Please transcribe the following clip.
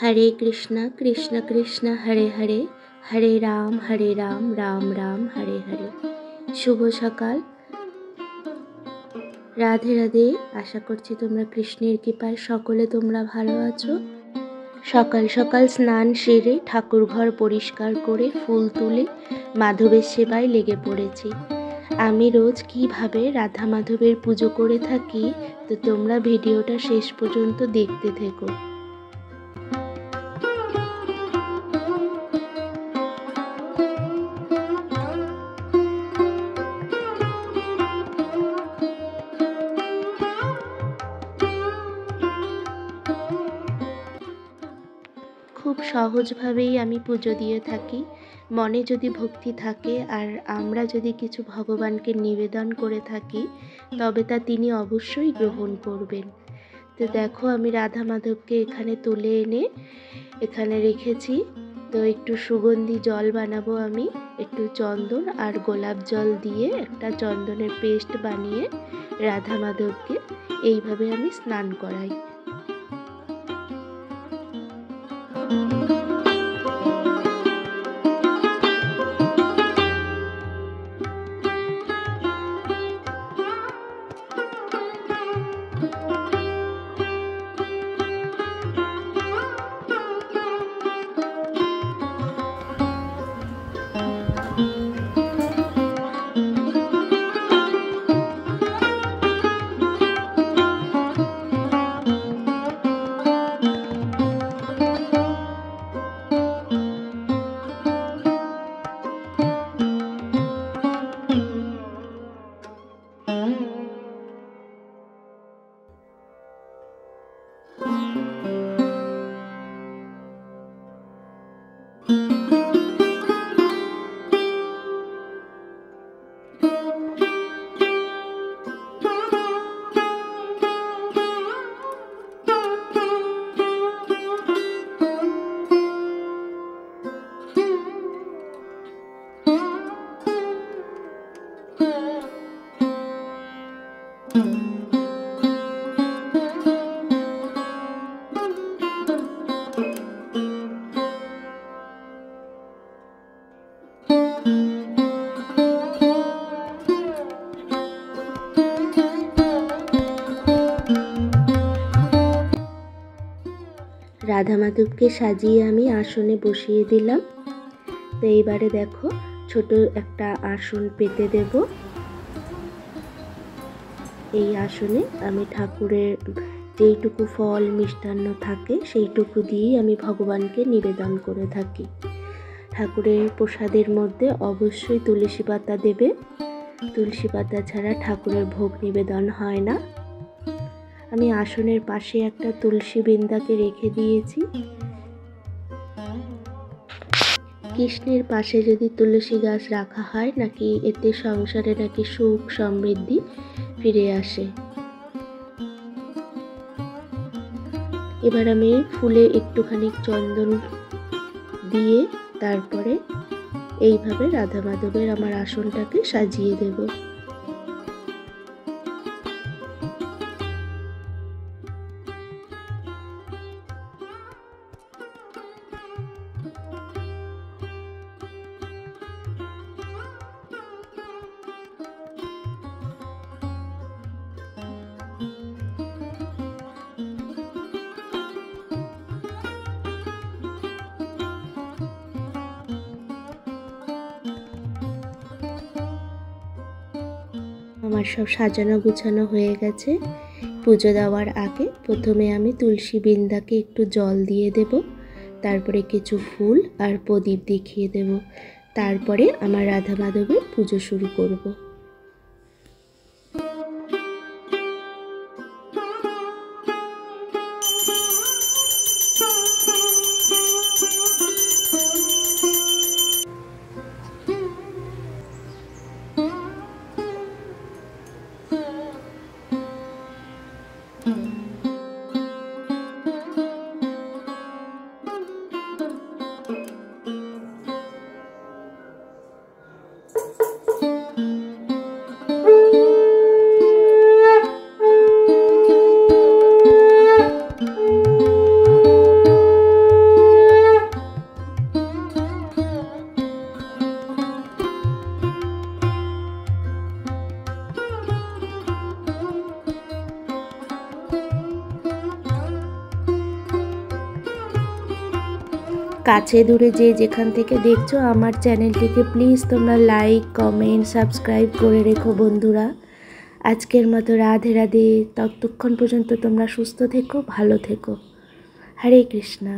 हरे कृष्ण कृष्ण कृष्ण हरे हरे हरे राम राम राम हरे हरे। शुभ सकाल, राधे राधे। आशा करছি তোমরা কৃষ্ণের কৃপায় সকলে তোমরা ভালো আছো। সকাল সকাল স্নান সেরে ঠাকুর ঘর পরিষ্কার করে ফুল তুলে মাধবের সেবায় লেগে পড়েছি। আমি রোজ কিভাবে রাধা মাধবের পুজো করে থাকি, তো তোমরা ভিডিওটা শেষ পর্যন্ত দেখতে থেকো। খুব সহজভাবেই আমি পুজো দিয়ে থাকি। মনে যদি ভক্তি থাকে আর আমরা যদি কিছু ভগবানকে নিবেদন করে থাকি, তবে তা তিনি অবশ্যই গ্রহণ করবেন। তো দেখো, আমি রাধা মাধবকে এখানে তুলে এনে এখানে রেখেছি। তো একটু সুগন্ধি জল বানাবো আমি। একটু চন্দন আর গোলাপ জল দিয়ে একটা চন্দনের পেস্ট বানিয়ে রাধা মাধবকে এইভাবে আমি স্নান করাই। রাধা মাধবকে সাজিয়ে আমি আসনে বসিয়ে দিলাম। তো এইবারে দেখো, ছোট একটা আসন পেতে দেব। এই আসনে আমি ঠাকুরের যেইটুকু ফল মিষ্টান্ন থাকে সেইটুকু দিয়েই আমি ভগবানকে নিবেদন করে থাকি। ঠাকুরের প্রসাদের মধ্যে অবশ্যই তুলসী পাতা দেবে। তুলসী পাতা ছাড়া ঠাকুরের ভোগ নিবেদন হয় না। আমি আসনের পাশে একটা তুলসী বৃন্দাকে রেখে দিয়েছি। কৃষ্ণের পাশে যদি তুলসী গাছ রাখা হয়, নাকি এতে সংসারে নাকি সুখ সমৃদ্ধি ফিরে আসে। এবার আমি ফুলে একটুখানি চন্দন দিয়ে তারপরে এইভাবে রাধা মাধবের আমার আসনটাকে সাজিয়ে দেব। আমার সব সাজানো গুছানো হয়ে গেছে। পুজো দেওয়ার আগে প্রথমে আমি তুলসী বৃন্দাকে একটু জল দিয়ে দেব, তারপরে কিছু ফুল আর প্রদীপ দেখিয়ে দেব। তারপরে আমার রাধা মাধবের পুজো শুরু করব। কাছে দূরে যে যেখান থেকে দেখছো আমার চ্যানেলটিকে প্লিজ তোমরা লাইক, কমেন্ট, সাবস্ক্রাইব করে রেখো বন্ধুরা। আজকের মতো রাধে রাধে। ততক্ষণ পর্যন্ত তোমরা সুস্থ থেকো, ভালো থেকো। হরে কৃষ্ণা।